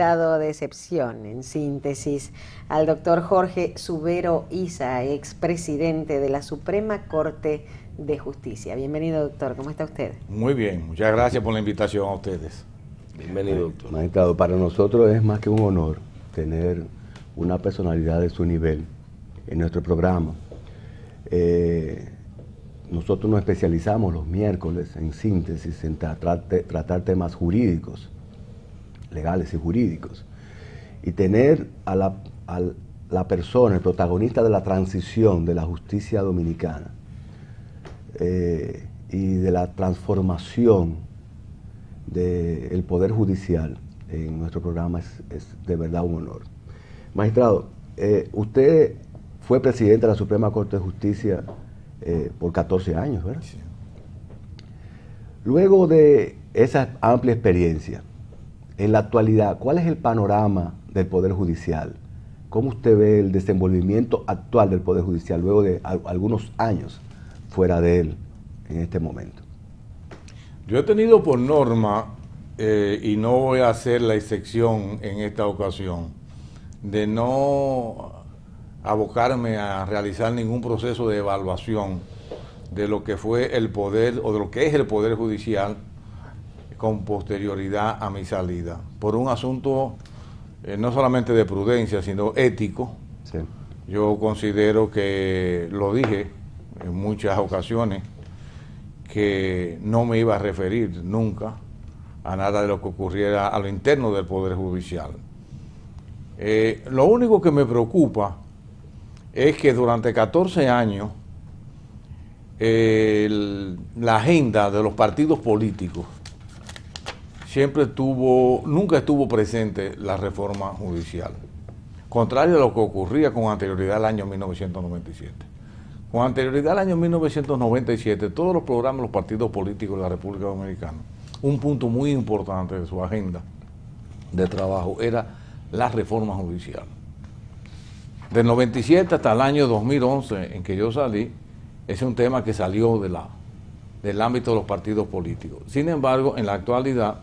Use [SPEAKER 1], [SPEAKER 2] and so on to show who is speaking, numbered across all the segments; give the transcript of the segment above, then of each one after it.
[SPEAKER 1] invitado de excepción, en síntesis, al doctor Jorge Subero Isa, expresidente de la Suprema Corte de Justicia. Bienvenido, doctor. ¿Cómo está usted?
[SPEAKER 2] Muy bien, muchas gracias por la invitación a ustedes.
[SPEAKER 3] Bienvenido, doctor. Magistrado, para nosotros es más que un honor tener una personalidad de su nivel en nuestro programa. Nosotros nos especializamos los miércoles en síntesis, en tratar temas jurídicos, legales y jurídicos. Y tener a la persona, el protagonista de la transición de la justicia dominicana y de la transformación del Poder Judicial en nuestro programa es de verdad un honor. Magistrado, usted fue presidente de la Suprema Corte de Justicia por 14 años, ¿verdad? Sí. Luego de esa amplia experiencia, en la actualidad, ¿cuál es el panorama del Poder Judicial? ¿Cómo usted ve el desenvolvimiento actual del Poder Judicial luego de algunos años fuera de él en este momento?
[SPEAKER 2] Yo he tenido por norma, y no voy a hacer la excepción en esta ocasión, de no abocarme a realizar ningún proceso de evaluación de lo que fue el poder o de lo que es el Poder Judicial con posterioridad a mi salida, por un asunto no solamente de prudencia, sino ético. Sí. Yo considero que, lo dije en muchas ocasiones, que no me iba a referir nunca a nada de lo que ocurriera a lo interno del Poder Judicial. Lo único que me preocupa es que durante 14 años la agenda de los partidos políticos nunca estuvo presente la reforma judicial, contrario a lo que ocurría con anterioridad al año 1997. Con anterioridad al año 1997, todos los programas de los partidos políticos de la República Dominicana, un punto muy importante de su agenda de trabajo era la reforma judicial. Del 97 hasta el año 2011, en que yo salí, es un tema que salió del ámbito de los partidos políticos. Sin embargo, en la actualidad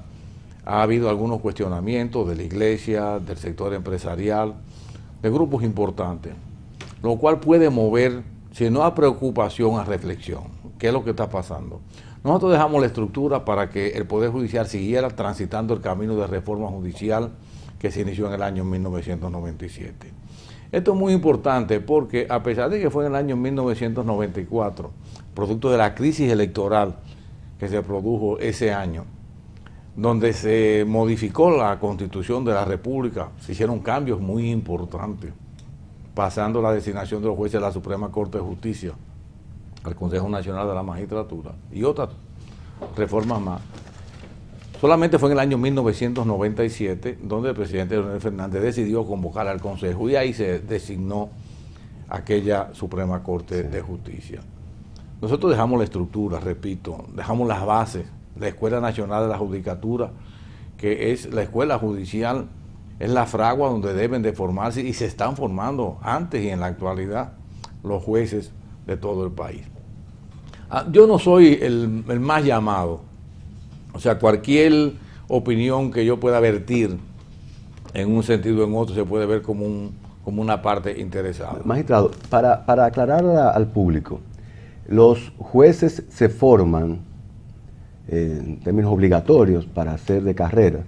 [SPEAKER 2] ha habido algunos cuestionamientos de la iglesia, del sector empresarial, de grupos importantes, lo cual puede mover, si no a preocupación, a reflexión. ¿Qué es lo que está pasando? Nosotros dejamos la estructura para que el Poder Judicial siguiera transitando el camino de reforma judicial que se inició en el año 1997. Esto es muy importante porque, a pesar de que fue en el año 1994, producto de la crisis electoral que se produjo ese año, donde se modificó la Constitución de la República, se hicieron cambios muy importantes, pasando la designación de los jueces de la Suprema Corte de Justicia al Consejo Nacional de la Magistratura y otras reformas más. Solamente fue en el año 1997 donde el presidente Leonel Fernández decidió convocar al Consejo y ahí se designó aquella Suprema Corte de Justicia. Nosotros dejamos la estructura, repito, dejamos las bases, la Escuela Nacional de la Judicatura, que es la escuela judicial, es la fragua donde deben de formarse y se están formando antes y en la actualidad los jueces de todo el país. Yo no soy el más llamado, o sea, cualquier opinión que yo pueda vertir en un sentido o en otro se puede ver como una parte interesada.
[SPEAKER 3] Magistrado, para aclarar al público, los jueces se forman en términos obligatorios para ser de carrera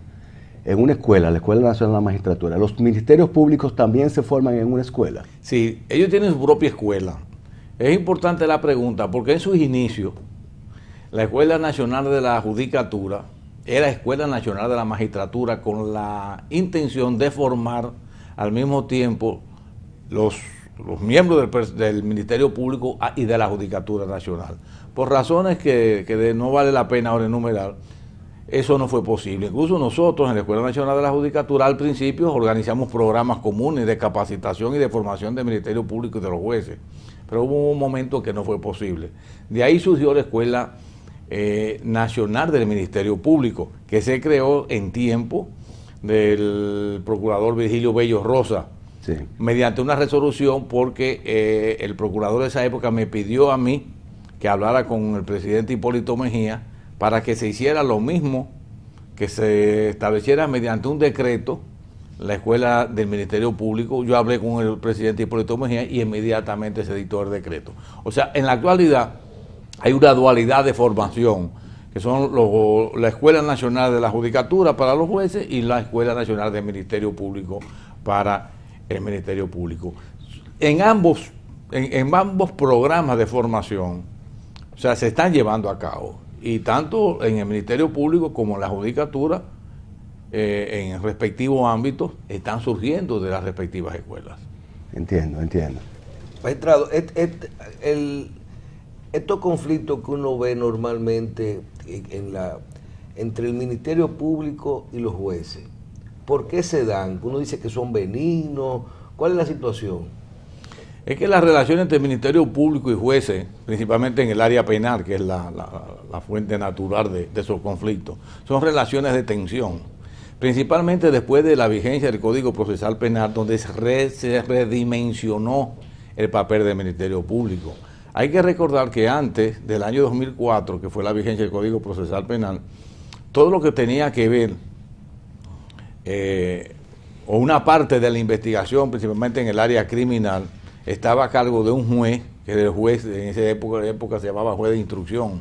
[SPEAKER 3] en una escuela, la Escuela Nacional de la Magistratura. ¿Los ministerios públicos también se forman en una escuela?
[SPEAKER 2] Sí, ellos tienen su propia escuela. Es importante la pregunta porque en sus inicios la Escuela Nacional de la Judicatura era Escuela Nacional de la Magistratura con la intención de formar al mismo tiempo los miembros del Ministerio Público y de la Judicatura Nacional. Por razones que no vale la pena ahora enumerar, eso no fue posible. Incluso nosotros en la Escuela Nacional de la Judicatura al principio organizamos programas comunes de capacitación y de formación del Ministerio Público y de los jueces, pero hubo un momento que no fue posible. De ahí surgió la Escuela Nacional del Ministerio Público, que se creó en tiempo del procurador Virgilio Bello Rosa, sí, mediante una resolución porque el procurador de esa época me pidió a mí que hablara con el presidente Hipólito Mejía para que se hiciera lo mismo que se estableciera mediante un decreto la escuela del Ministerio Público. Yo hablé con el presidente Hipólito Mejía y inmediatamente se dictó el decreto. O sea, en la actualidad hay una dualidad de formación, que son la Escuela Nacional de la Judicatura para los jueces y la Escuela Nacional del Ministerio Público para el Ministerio Público. En ambos programas de formación, o sea, se están llevando a cabo, y tanto en el Ministerio Público como en la Judicatura, en respectivos ámbitos, están surgiendo de las respectivas escuelas.
[SPEAKER 3] Entiendo.
[SPEAKER 4] Magistrado, estos conflictos que uno ve normalmente entre el Ministerio Público y los jueces, ¿por qué se dan? Uno dice que son benignos. ¿Cuál es la situación?
[SPEAKER 2] Es que las relaciones entre el Ministerio Público y jueces, principalmente en el área penal, que es la fuente natural de esos conflictos, son relaciones de tensión, principalmente después de la vigencia del Código Procesal Penal, donde se redimensionó el papel del Ministerio Público. Hay que recordar que antes del año 2004, que fue la vigencia del Código Procesal Penal, todo lo que tenía que ver, o una parte de la investigación, principalmente en el área criminal, estaba a cargo de un juez, que era el juez, en esa época se llamaba juez de instrucción,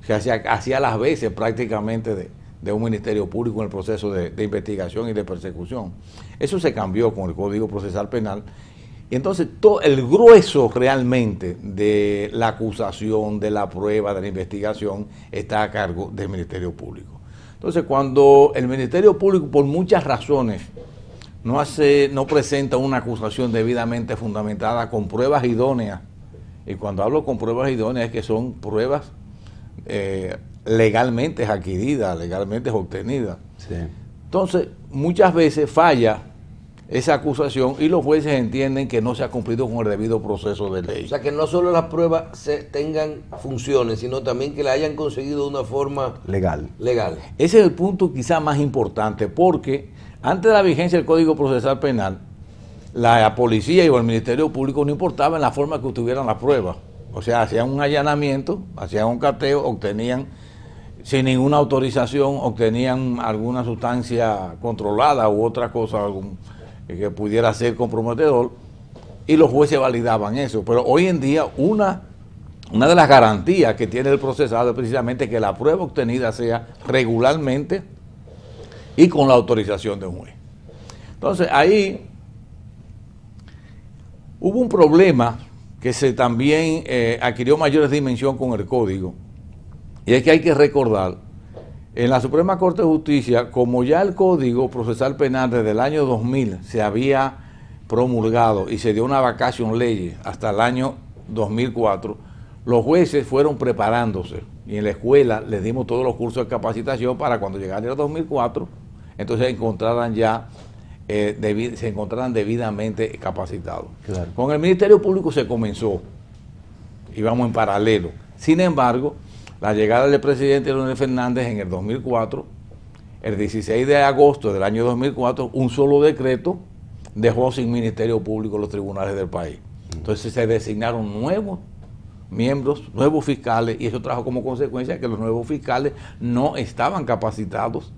[SPEAKER 2] que hacía las veces prácticamente de un Ministerio Público en el proceso de investigación y de persecución. Eso se cambió con el Código Procesal Penal. Y entonces todo el grueso realmente de la acusación, de la prueba, de la investigación, está a cargo del Ministerio Público. Entonces, cuando el Ministerio Público, por muchas razones, no presenta una acusación debidamente fundamentada con pruebas idóneas, y cuando hablo con pruebas idóneas es que son pruebas legalmente adquiridas, legalmente obtenidas.
[SPEAKER 3] Sí.
[SPEAKER 2] Entonces, muchas veces falla esa acusación y los jueces entienden que no se ha cumplido con el debido proceso de ley.
[SPEAKER 4] O sea, que no solo las pruebas tengan funciones, sino también que la hayan conseguido de una forma
[SPEAKER 3] legal.
[SPEAKER 2] Ese es el punto quizá más importante, porque antes de la vigencia del Código Procesal Penal, la policía y el Ministerio Público no importaba en la forma que obtuvieran las pruebas. O sea, hacían un allanamiento, hacían un cateo, obtenían, sin ninguna autorización, obtenían alguna sustancia controlada u otra cosa, que pudiera ser comprometedor, y los jueces validaban eso. Pero hoy en día una de las garantías que tiene el procesado es precisamente que la prueba obtenida sea regularmente y con la autorización de un juez. Entonces ahí hubo un problema que también adquirió mayores dimensiones con el código, y es que hay que recordar, en la Suprema Corte de Justicia, como ya el Código Procesal Penal desde el año 2000 se había promulgado y se dio una vacación ley hasta el año 2004, los jueces fueron preparándose, y en la escuela les dimos todos los cursos de capacitación para cuando llegara el 2004, entonces se encontraran debidamente capacitados.
[SPEAKER 3] Claro.
[SPEAKER 2] Con el Ministerio Público se comenzó, íbamos en paralelo. Sin embargo, la llegada del presidente Leonel Fernández en el 2004, el 16 de agosto del año 2004, un solo decreto dejó sin Ministerio Público los tribunales del país. Entonces se designaron nuevos miembros, nuevos fiscales, y eso trajo como consecuencia que los nuevos fiscales no estaban capacitados,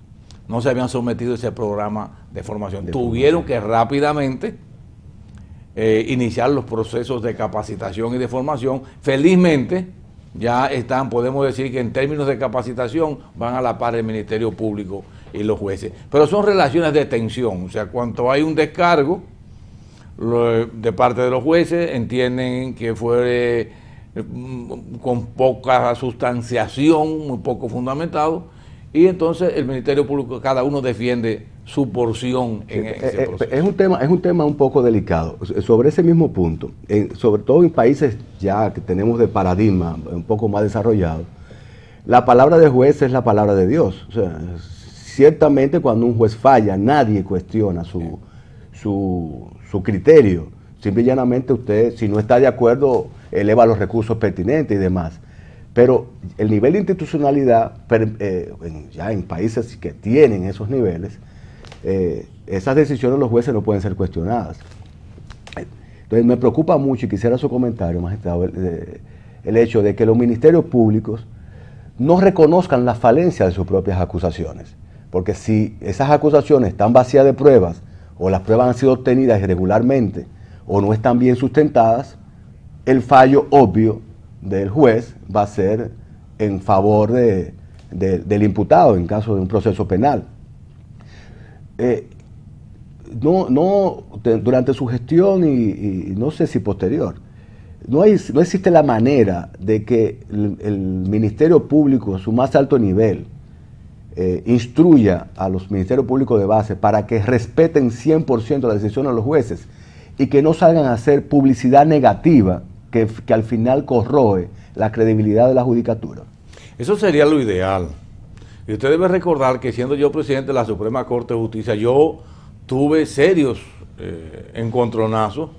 [SPEAKER 2] no se habían sometido a ese programa de formación. Tuvieron que rápidamente iniciar los procesos de capacitación y de formación. Felizmente, ya podemos decir que en términos de capacitación van a la par el Ministerio Público y los jueces. Pero son relaciones de tensión, o sea, cuando hay un descargo de parte de los jueces, entienden que fue con poca sustanciación, muy poco fundamentado, y entonces el Ministerio Público, cada uno defiende su porción en ese proceso.
[SPEAKER 3] Es un tema un poco delicado. Sobre ese mismo punto, sobre todo en países ya que tenemos de paradigma un poco más desarrollado, la palabra de juez es la palabra de Dios. O sea, ciertamente cuando un juez falla, nadie cuestiona su criterio. Simple y llanamente usted, si no está de acuerdo, eleva los recursos pertinentes y demás. Pero el nivel de institucionalidad, ya en países que tienen esos niveles, esas decisiones de los jueces no pueden ser cuestionadas. Entonces me preocupa mucho, y quisiera su comentario, magistrado, el hecho de que los ministerios públicos no reconozcan la falencia de sus propias acusaciones. Porque si esas acusaciones están vacías de pruebas o las pruebas han sido obtenidas irregularmente o no están bien sustentadas, el fallo obvio del juez va a ser en favor del imputado en caso de un proceso penal. Durante su gestión y no sé si posterior, no existe la manera de que el Ministerio Público, su más alto nivel, instruya a los Ministerios Públicos de base para que respeten 100% las decisiones de los jueces y que no salgan a hacer publicidad negativa que al final corroe la credibilidad de la judicatura.
[SPEAKER 2] Eso sería lo ideal. Y usted debe recordar que siendo yo presidente de la Suprema Corte de Justicia, yo tuve serios encontronazos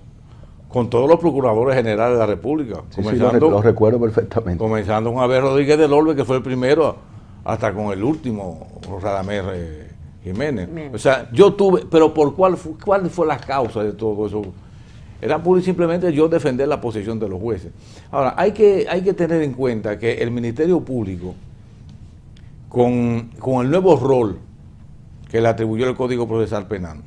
[SPEAKER 2] con todos los procuradores generales de la República.
[SPEAKER 3] Sí, lo recuerdo perfectamente.
[SPEAKER 2] Comenzando con Abel Rodríguez del Orbe, que fue el primero, hasta con el último, Radamés Jiménez. O sea, yo tuve, pero ¿cuál fue la causa de todo eso? Era pura y simplemente yo defender la posición de los jueces. Ahora, hay que tener en cuenta que el Ministerio Público, con el nuevo rol que le atribuyó el Código Procesal Penal,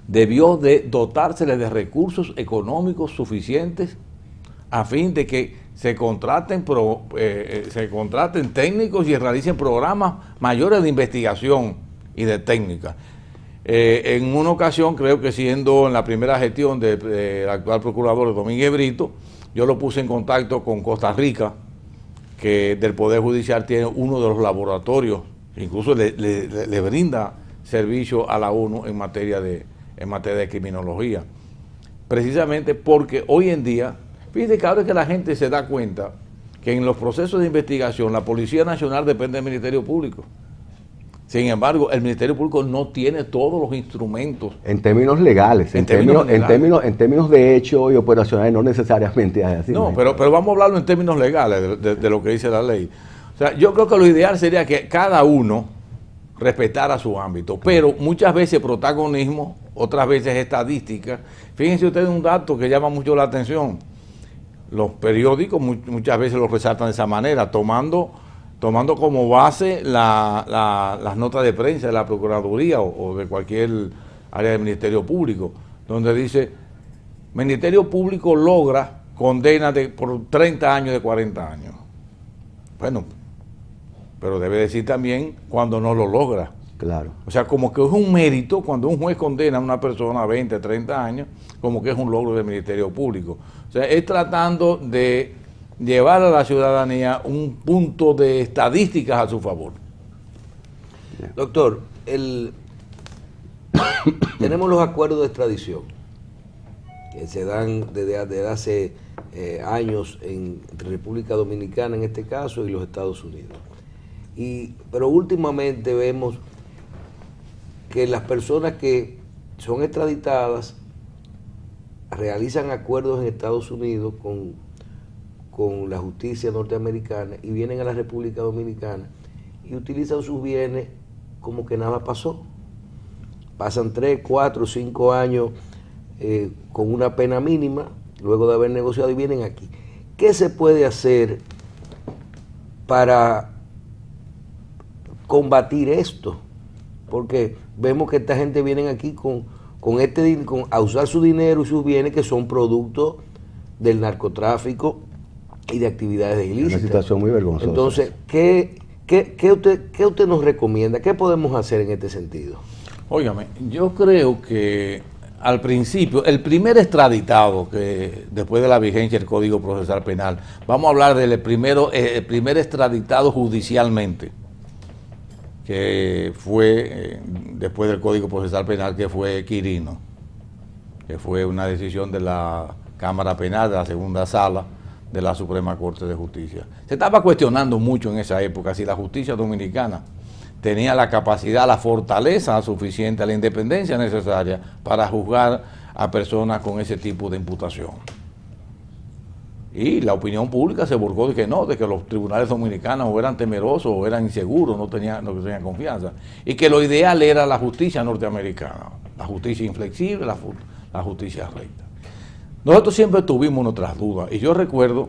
[SPEAKER 2] debió de dotársele de recursos económicos suficientes a fin de que se contraten técnicos y realicen programas mayores de investigación y de técnica. En una ocasión, creo que siendo en la primera gestión del actual procurador Domínguez Brito, yo lo puse en contacto con Costa Rica, que del Poder Judicial tiene uno de los laboratorios, incluso le brinda servicio a la ONU en materia de criminología. Precisamente porque hoy en día, fíjate que ahora que la gente se da cuenta que en los procesos de investigación la Policía Nacional depende del Ministerio Público. Sin embargo, el Ministerio Público no tiene todos los instrumentos.
[SPEAKER 3] En términos legales, en términos de hecho y operacionales no necesariamente es así.
[SPEAKER 2] No, pero vamos a hablarlo en términos legales de lo que dice la ley. O sea, yo creo que lo ideal sería que cada uno respetara su ámbito, pero muchas veces protagonismo, otras veces estadística. Fíjense ustedes un dato que llama mucho la atención. Los periódicos muchas veces lo resaltan de esa manera, tomando como base las notas de prensa de la Procuraduría o de cualquier área del Ministerio Público, donde dice, Ministerio Público logra condena por 30 años de 40 años. Bueno, pero debe decir también cuando no lo logra.
[SPEAKER 3] Claro.
[SPEAKER 2] O sea, como que es un mérito cuando un juez condena a una persona a 20, 30 años, como que es un logro del Ministerio Público. O sea, es tratando de llevar a la ciudadanía un punto de estadísticas a su favor.
[SPEAKER 4] Doctor, tenemos los acuerdos de extradición que se dan desde hace años entre República Dominicana en este caso y los Estados Unidos. Pero últimamente vemos que las personas que son extraditadas realizan acuerdos en Estados Unidos con la justicia norteamericana y vienen a la República Dominicana y utilizan sus bienes como que nada pasó. Pasan 3, 4, 5 años con una pena mínima, luego de haber negociado y vienen aquí. ¿Qué se puede hacer para combatir esto? Porque vemos que esta gente viene aquí a usar su dinero y sus bienes que son producto del narcotráfico y de actividades ilícitas.
[SPEAKER 3] Una situación muy vergonzosa.
[SPEAKER 4] Entonces, ¿qué usted nos recomienda? ¿Qué podemos hacer en este sentido?
[SPEAKER 2] Óigame, yo creo que al principio, el primer extraditado que después de la vigencia del Código Procesal Penal, vamos a hablar del primer extraditado judicialmente, que fue después del Código Procesal Penal, que fue Quirino, que fue una decisión de la Cámara Penal de la segunda sala de la Suprema Corte de Justicia. Se estaba cuestionando mucho en esa época si la justicia dominicana tenía la capacidad, la fortaleza suficiente, la independencia necesaria para juzgar a personas con ese tipo de imputación. Y la opinión pública se volcó de que no, de que los tribunales dominicanos o eran temerosos o eran inseguros, no tenían confianza. Y que lo ideal era la justicia norteamericana, la justicia inflexible, la justicia recta. Nosotros siempre tuvimos nuestras dudas, y yo recuerdo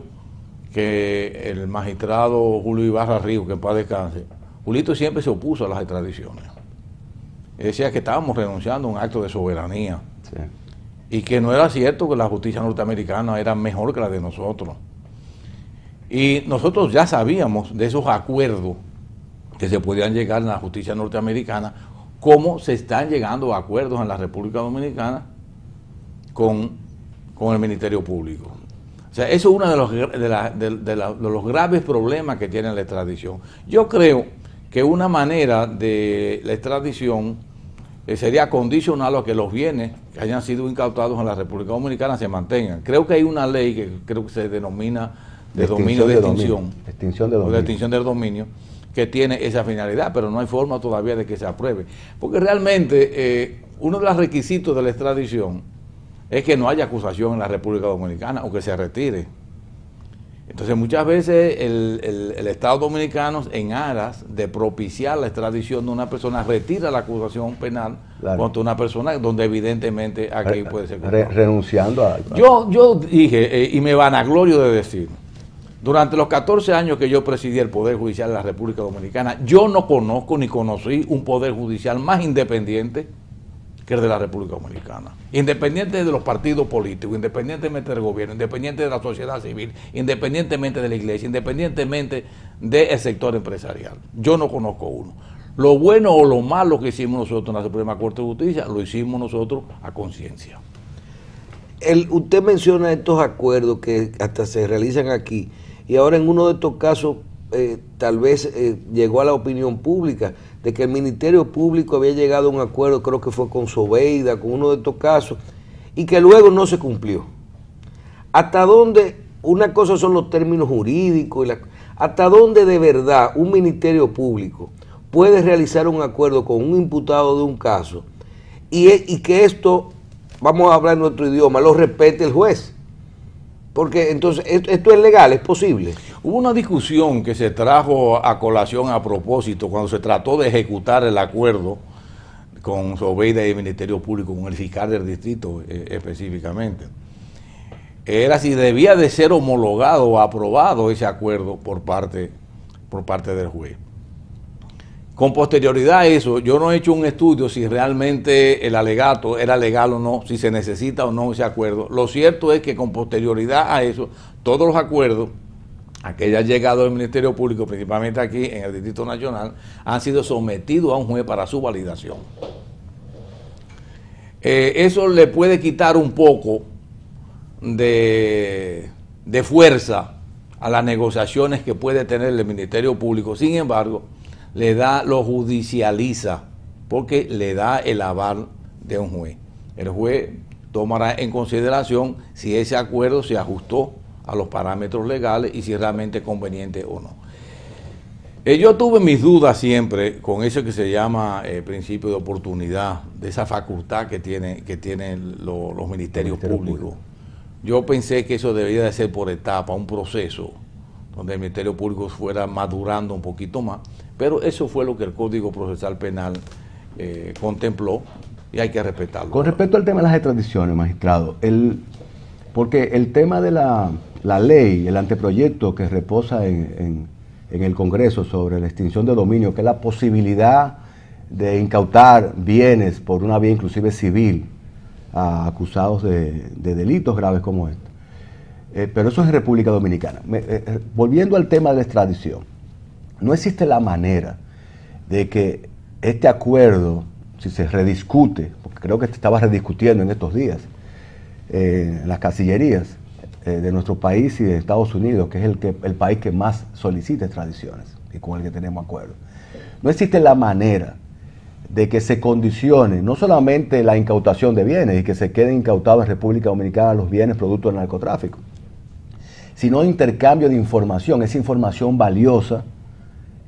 [SPEAKER 2] que el magistrado Julio Ibarra Ríos, que en paz descanse, Julito siempre se opuso a las extradiciones. decía que estábamos renunciando a un acto de soberanía.
[SPEAKER 3] Sí.
[SPEAKER 2] Y que no era cierto que la justicia norteamericana era mejor que la de nosotros. Y nosotros ya sabíamos de esos acuerdos que se podían llegar en la justicia norteamericana, cómo se están llegando a acuerdos en la República Dominicana con el Ministerio Público. O sea, eso es uno de los graves problemas que tiene la extradición. Yo creo que una manera de la extradición sería condicional a que los bienes que hayan sido incautados en la República Dominicana se mantengan. Creo que hay una ley que creo que se denomina de dominio de extinción. Extinción del dominio, que tiene esa finalidad, pero no hay forma todavía de que se apruebe. Porque realmente uno de los requisitos de la extradición es que no haya acusación en la República Dominicana o que se retire. Entonces muchas veces el Estado dominicano, en aras de propiciar la extradición de una persona, retira la acusación penal contra una persona donde evidentemente aquí puede ser
[SPEAKER 3] renunciando a...
[SPEAKER 2] Yo dije, y me vanaglorio de decir, durante los 14 años que yo presidí el Poder Judicial de la República Dominicana, yo no conozco ni conocí un Poder Judicial más independiente que el de la República Dominicana. Independiente de los partidos políticos, independientemente del gobierno, independiente de la sociedad civil, independientemente de la iglesia, independientemente del sector empresarial. Yo no conozco uno. Lo bueno o lo malo que hicimos nosotros en la Suprema Corte de Justicia, lo hicimos nosotros a conciencia.
[SPEAKER 4] Usted menciona estos acuerdos que hasta se realizan aquí, y ahora en uno de estos casos tal vez llegó a la opinión pública de que el Ministerio Público había llegado a un acuerdo, creo que fue con Sobeida, con uno de estos casos, y que luego no se cumplió. ¿Hasta dónde, una cosa son los términos jurídicos, hasta dónde de verdad un Ministerio Público puede realizar un acuerdo con un imputado de un caso y que esto, vamos a hablar en nuestro idioma, lo respete el juez? Porque entonces, ¿esto es legal? ¿Es posible?
[SPEAKER 2] Hubo una discusión que se trajo a colación a propósito cuando se trató de ejecutar el acuerdo con Sobeida y el Ministerio Público, con el fiscal del distrito específicamente. Era si debía de ser homologado o aprobado ese acuerdo por parte del juez. Con posterioridad a eso, yo no he hecho un estudio si realmente el alegato era legal o no, si se necesita o no ese acuerdo. Lo cierto es que con posterioridad a eso, todos los acuerdos a que haya llegado el Ministerio Público, principalmente aquí en el Distrito Nacional, han sido sometidos a un juez para su validación. Eso le puede quitar un poco de fuerza a las negociaciones que puede tener el Ministerio Público. Sin embargo, lo judicializa porque le da el aval de un juez. El juez tomará en consideración si ese acuerdo se ajustó a los parámetros legales y si es realmente conveniente o no. Yo tuve mis dudas siempre con eso que se llama principio de oportunidad, de esa facultad que tienen los ministerios públicos. Yo pensé que eso debería de ser por etapa, un proceso donde el Ministerio Público fuera madurando un poquito más, pero eso fue lo que el Código Procesal Penal contempló y hay que respetarlo.
[SPEAKER 3] Con respecto al tema de las extradiciones, magistrado, porque el tema de la ley, el anteproyecto que reposa en el Congreso sobre la extinción de dominio, que es la posibilidad de incautar bienes por una vía inclusive civil a acusados de delitos graves como este. Pero eso es en República Dominicana. Volviendo al tema de la extradición, no existe la manera de que este acuerdo, si se rediscute, porque creo que se estaba rediscutiendo en estos días, en las cancillerías de nuestro país y de Estados Unidos, que es el país que más solicita extradiciones y con el que tenemos acuerdo. No existe la manera de que se condicione no solamente la incautación de bienes y que se queden incautados en República Dominicana los bienes producto del narcotráfico, sino intercambio de información, esa información valiosa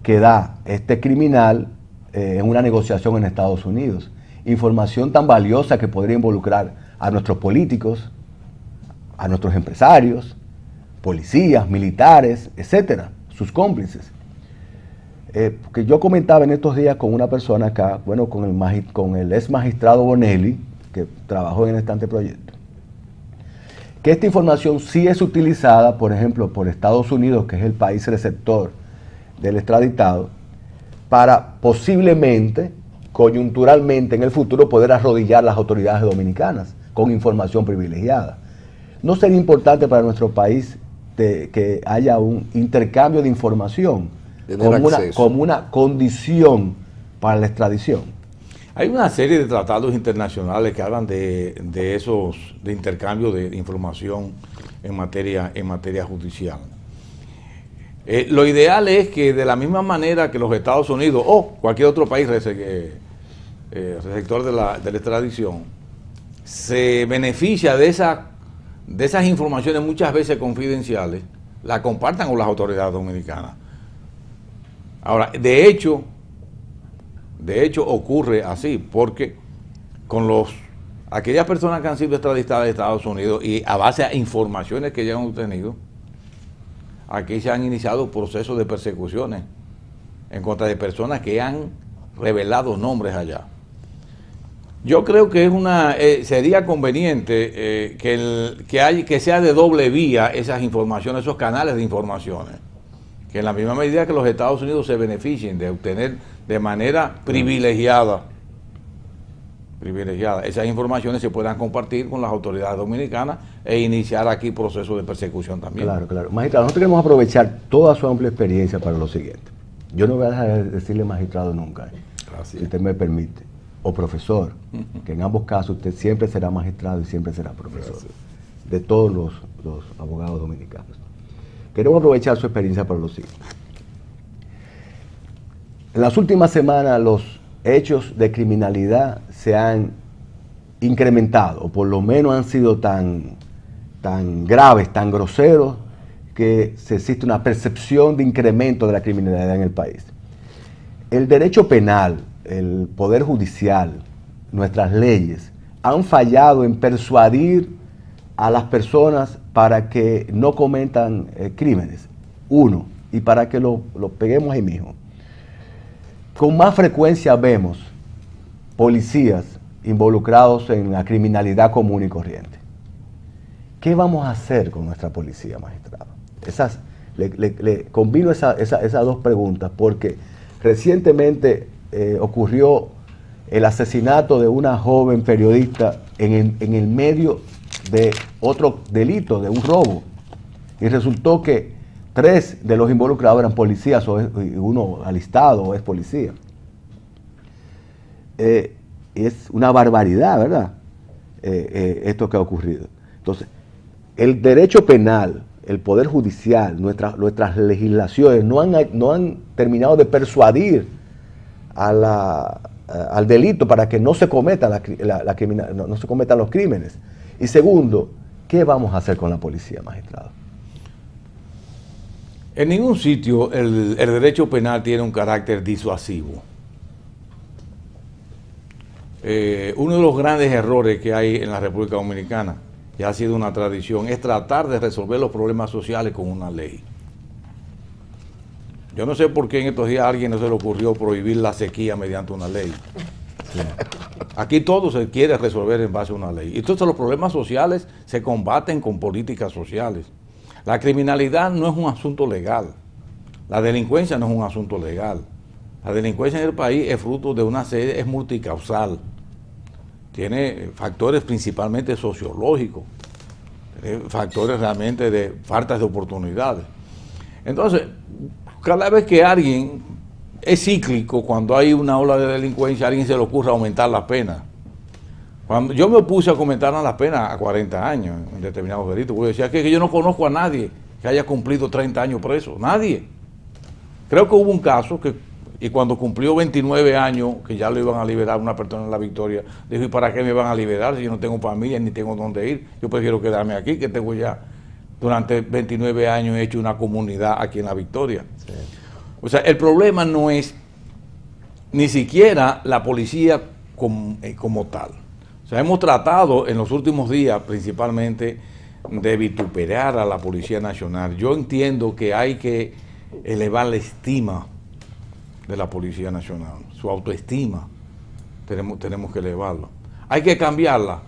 [SPEAKER 3] que da este criminal en una negociación en Estados Unidos. Información tan valiosa que podría involucrar a nuestros políticos, a nuestros empresarios, policías, militares, etcétera, sus cómplices. Porque yo comentaba en estos días con una persona acá, bueno, con el ex magistrado Bonelli, que trabajó en este anteproyecto, que esta información sí es utilizada, por ejemplo, por Estados Unidos, que es el país receptor del extraditado, para posiblemente coyunturalmente en el futuro poder arrodillar las autoridades dominicanas con información privilegiada. ¿No sería importante para nuestro país que haya un intercambio de información como una condición para la extradición?
[SPEAKER 2] Hay una serie de tratados internacionales que hablan de intercambio de información en materia judicial. Lo ideal es que de la misma manera que los Estados Unidos o cualquier otro país receptor de la extradición se beneficia de esas informaciones muchas veces confidenciales, la compartan con las autoridades dominicanas. Ahora, de hecho ocurre así, porque con aquellas personas que han sido extraditadas de Estados Unidos y a base de informaciones que ya han obtenido, aquí se han iniciado procesos de persecuciones en contra de personas que han revelado nombres allá. Yo creo que sería conveniente que sea de doble vía esas informaciones, esos canales de informaciones, que en la misma medida que los Estados Unidos se beneficien de obtener de manera privilegiada, esas informaciones se puedan compartir con las autoridades dominicanas e iniciar aquí procesos de persecución también.
[SPEAKER 3] Claro, claro. Magistrado, nosotros queremos aprovechar toda su amplia experiencia para lo siguiente. Yo no voy a dejar de decirle magistrado nunca, si usted me permite, o profesor, que en ambos casos usted siempre será magistrado y siempre será profesor. Gracias. De todos los abogados dominicanos. Queremos aprovechar su experiencia para lo siguiente. En las últimas semanas los hechos de criminalidad se han incrementado, o por lo menos han sido tan graves, tan groseros, que existe una percepción de incremento de la criminalidad en el país. El derecho penal, el poder judicial, nuestras leyes, han fallado en persuadir a las personas para que no cometan crímenes. Uno, y para que lo peguemos ahí mismo. Con más frecuencia vemos policías involucrados en la criminalidad común y corriente. ¿Qué vamos a hacer con nuestra policía, magistrado? Le combino esas dos preguntas porque recientemente ocurrió el asesinato de una joven periodista en el medio de otro delito, de un robo. Y resultó que 3 de los involucrados eran policías, y uno alistado o es policía. Es una barbaridad, ¿verdad? Esto que ha ocurrido. Entonces, el derecho penal, el poder judicial, nuestras legislaciones no han terminado de persuadir al delito para que no se cometan no se cometan los crímenes. Y segundo, ¿qué vamos a hacer con la policía, magistrado?
[SPEAKER 2] En ningún sitio el derecho penal tiene un carácter disuasivo. Uno de los grandes errores que hay en la República Dominicana, ya ha sido una tradición, es tratar de resolver los problemas sociales con una ley. Yo no sé por qué en estos días a alguien no se le ocurrió prohibir la sequía mediante una ley. Sí. Aquí todo se quiere resolver en base a una ley. Entonces los problemas sociales se combaten con políticas sociales. La criminalidad no es un asunto legal. La delincuencia no es un asunto legal. La delincuencia en el país es fruto de una serie, es multicausal. Tiene factores principalmente sociológicos, factores realmente de faltas de oportunidades. Entonces, cada vez que alguien es cíclico, cuando hay una ola de delincuencia, a alguien se le ocurre aumentar las penas. Cuando yo me opuse a aumentar las penas a 40 años en determinados delitos, porque decía que yo no conozco a nadie que haya cumplido 30 años preso, nadie. Creo que hubo un caso y cuando cumplió 29 años, que ya lo iban a liberar una persona en La Victoria, dijo, ¿y para qué me van a liberar si yo no tengo familia ni tengo dónde ir? Yo prefiero quedarme aquí, que tengo ya, durante 29 años he hecho una comunidad aquí en La Victoria. Sí. O sea, el problema no es ni siquiera la policía como tal. O sea, hemos tratado en los últimos días principalmente de vituperar a la Policía Nacional. Yo entiendo que hay que elevar la estima de la Policía Nacional, su autoestima, tenemos que elevarla. Hay que cambiarla.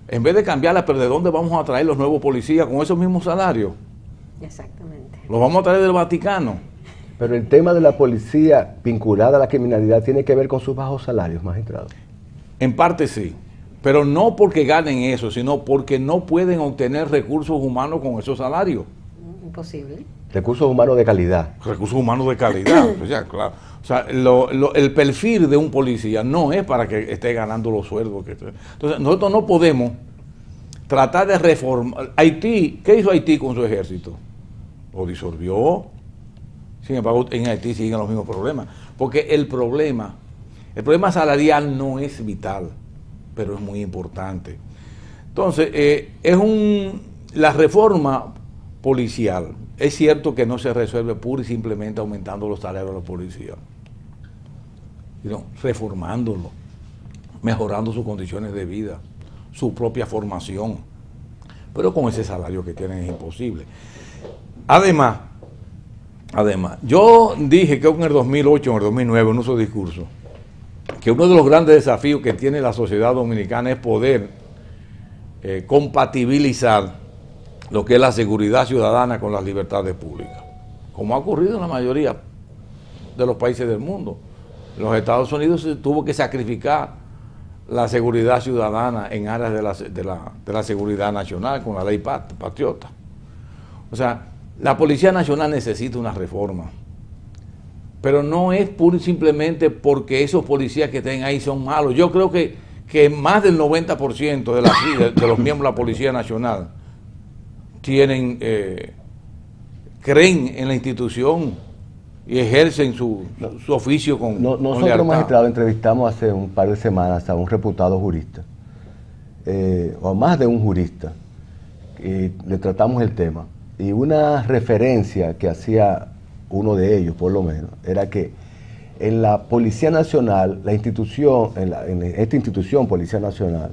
[SPEAKER 2] En vez de cambiarla, pero ¿de dónde vamos a traer los nuevos policías con esos mismos salarios?
[SPEAKER 1] Exactamente.
[SPEAKER 2] Los vamos a traer del Vaticano.
[SPEAKER 3] Pero el tema de la policía vinculada a la criminalidad tiene que ver con sus bajos salarios, magistrado.
[SPEAKER 2] En parte sí, pero no porque ganen eso, sino porque no pueden obtener recursos humanos con esos salarios.
[SPEAKER 1] Imposible.
[SPEAKER 3] Recursos humanos de calidad.
[SPEAKER 2] Recursos humanos de calidad, o sea, claro. O sea, el perfil de un policía no es para que esté ganando los sueldos. Entonces, nosotros no podemos tratar de reformar. Haití, ¿qué hizo Haití con su ejército? Lo disolvió. Sin embargo, en Haití siguen los mismos problemas. Porque el problema salarial no es vital, pero es muy importante. Entonces, la reforma policial, es cierto que no se resuelve pura y simplemente aumentando los salarios de los policías, sino reformándolo, mejorando sus condiciones de vida, su propia formación. Pero con ese salario que tienen es imposible. Además, yo dije que en el 2008, en el 2009, en nuestro discurso, que uno de los grandes desafíos que tiene la sociedad dominicana es poder compatibilizar lo que es la seguridad ciudadana con las libertades públicas, como ha ocurrido en la mayoría de los países del mundo. En los Estados Unidos se tuvo que sacrificar la seguridad ciudadana en áreas de la seguridad nacional con la ley patriota. O sea, la Policía Nacional necesita una reforma, pero no es pura y simplemente porque esos policías que estén ahí son malos. Yo creo que más del 90% de los miembros de la Policía Nacional creen en la institución y ejercen su oficio con
[SPEAKER 3] Nosotros,
[SPEAKER 2] lealtad.
[SPEAKER 3] magistrado, entrevistamos hace un par de semanas a un reputado jurista, o más de un jurista, y le tratamos el tema. Y una referencia que hacía uno de ellos, por lo menos, era que en la Policía Nacional, en esta institución, Policía Nacional,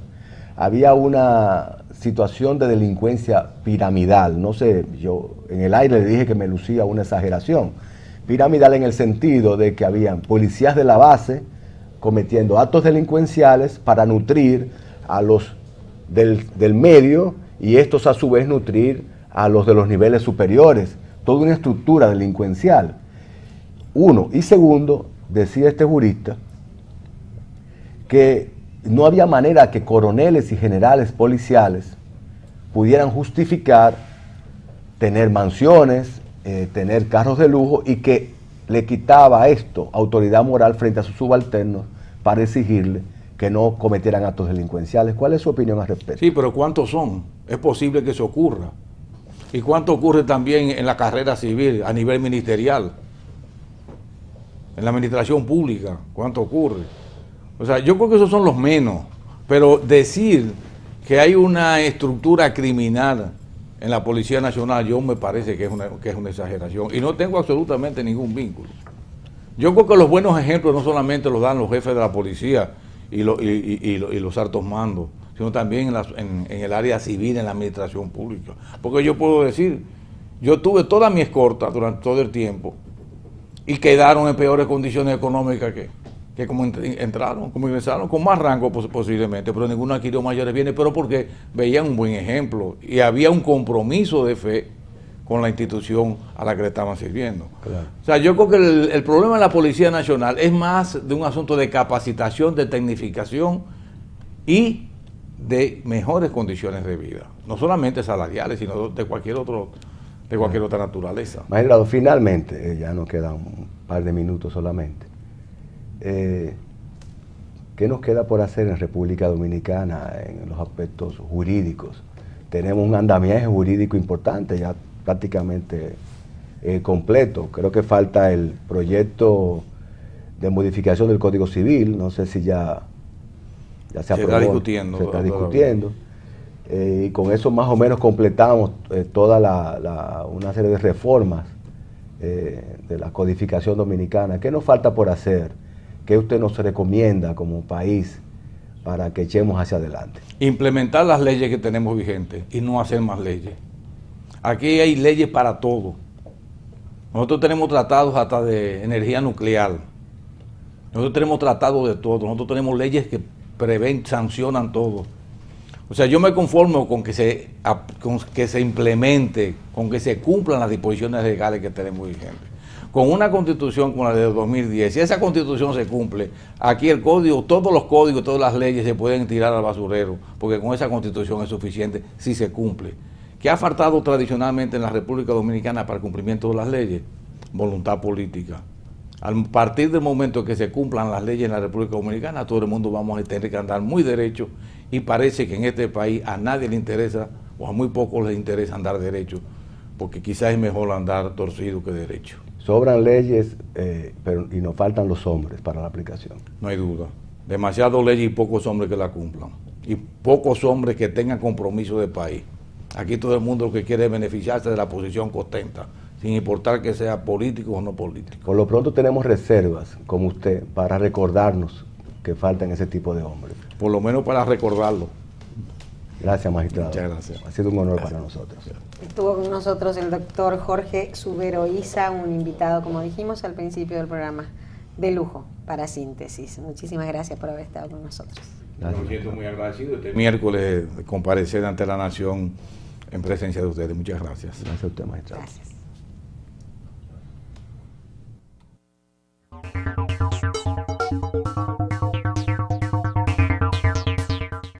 [SPEAKER 3] había una situación de delincuencia piramidal. No sé, yo en el aire le dije que me lucía una exageración. Piramidal en el sentido de que habían policías de la base cometiendo actos delincuenciales para nutrir a los del medio, y estos a su vez nutrir a los de los niveles superiores. Toda una estructura delincuencial. Uno. Y segundo, decía este jurista, que no había manera que coroneles y generales policiales pudieran justificar tener mansiones, tener carros de lujo, y que le quitaba esto autoridad moral frente a sus subalternos para exigirle que no cometieran actos delincuenciales. ¿Cuál es su opinión al respecto?
[SPEAKER 2] Sí, pero ¿cuántos son? Es posible que eso ocurra. ¿Y cuánto ocurre también en la carrera civil a nivel ministerial? En la administración pública, ¿cuánto ocurre? O sea, yo creo que esos son los menos, pero decir que hay una estructura criminal en la Policía Nacional, yo me parece que es una exageración, y no tengo absolutamente ningún vínculo. Yo creo que los buenos ejemplos no solamente los dan los jefes de la policía y los altos mandos, sino también en el área civil, en la administración pública. Porque yo puedo decir, yo tuve toda mi escolta durante todo el tiempo y quedaron en peores condiciones económicas que como entraron, como ingresaron, con más rango posiblemente, pero ninguno adquirió mayores bienes, pero porque veían un buen ejemplo y había un compromiso de fe con la institución a la que le estaban sirviendo. Claro. O sea, yo creo que el problema de la Policía Nacional es más de un asunto de capacitación, de tecnificación y de mejores condiciones de vida, no solamente salariales, sino de cualquier otra naturaleza.
[SPEAKER 3] Magistrado, finalmente, ya nos quedan un par de minutos solamente. ¿Qué nos queda por hacer en República Dominicana en los aspectos jurídicos? Tenemos un andamiaje jurídico importante, ya prácticamente completo. Creo que falta el proyecto de modificación del Código Civil, no sé si ya se aprobó. Se está discutiendo. Y con eso más o menos completamos toda una serie de reformas de la codificación dominicana. ¿Qué nos falta por hacer? ¿Qué usted nos recomienda como país para que echemos hacia adelante?
[SPEAKER 2] Implementar las leyes que tenemos vigentes y no hacer más leyes. Aquí hay leyes para todo. Nosotros tenemos tratados hasta de energía nuclear. Nosotros tenemos tratados de todo. Nosotros tenemos leyes que prevén, sancionan todo. O sea, yo me conformo con que se implemente, con que se cumplan las disposiciones legales que tenemos vigentes. con una constitución como la de 2010, si esa constitución se cumple, aquí el código, todos los códigos, todas las leyes se pueden tirar al basurero, porque con esa constitución es suficiente si se cumple. ¿Qué ha faltado tradicionalmente en la República Dominicana para el cumplimiento de las leyes? Voluntad política. A partir del momento que se cumplan las leyes en la República Dominicana, todo el mundo vamos a tener que andar muy derecho, y parece que en este país a nadie le interesa, o a muy pocos les interesa andar derecho, porque quizás es mejor andar torcido que derecho.
[SPEAKER 3] Sobran leyes, y nos faltan los hombres para la aplicación.
[SPEAKER 2] No hay duda. Demasiadas leyes y pocos hombres que la cumplan. Y pocos hombres que tengan compromiso de país. Aquí todo el mundo lo que quiere es beneficiarse de la posición que ostenta, sin importar que sea político o no político.
[SPEAKER 3] Por lo pronto tenemos reservas, como usted, para recordarnos que faltan ese tipo de hombres.
[SPEAKER 2] Por lo menos para recordarlo.
[SPEAKER 3] Gracias, magistrado.
[SPEAKER 2] Muchas gracias.
[SPEAKER 3] Ha sido un honor para nosotros.
[SPEAKER 1] Estuvo con nosotros el doctor Jorge Subero Isa, un invitado, como dijimos al principio del programa, de lujo para Síntesis. Muchísimas gracias por haber estado con nosotros.
[SPEAKER 3] Gracias.
[SPEAKER 2] Me siento muy agradecido este miércoles de comparecer ante la nación en presencia de ustedes. Muchas gracias.
[SPEAKER 3] Gracias a usted, magistrado.
[SPEAKER 1] Gracias.